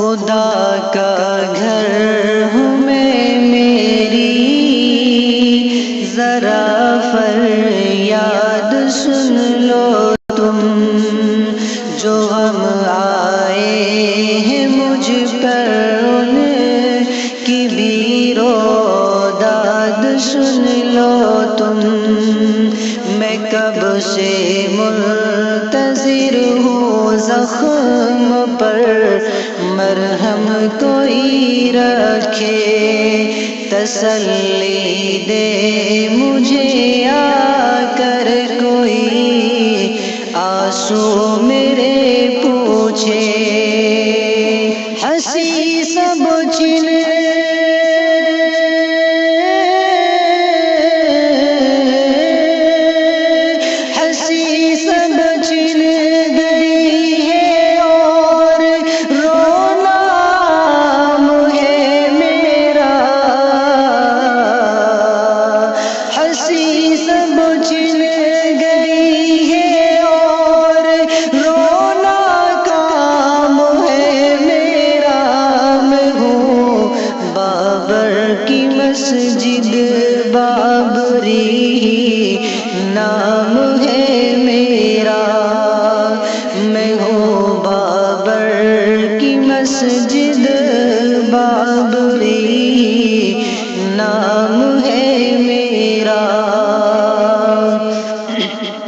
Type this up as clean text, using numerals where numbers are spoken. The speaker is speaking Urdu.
خدا کا گھر ہوں میں، میری ذرا فریاد سن لو تم، جو ہم آئے ہیں مجھ پر ان کی بھی رو داد سن لو تم۔ میں کب سے منتظر ہوں زخم پر مرہم کوئی رکھے، تسلی دے مجھے آ کر کوئی آنسو میرے پوچھے۔ ہنسی سب چھن مسجد بابری نام ہے میرا، میں ہوں بابر کی مسجد بابری نام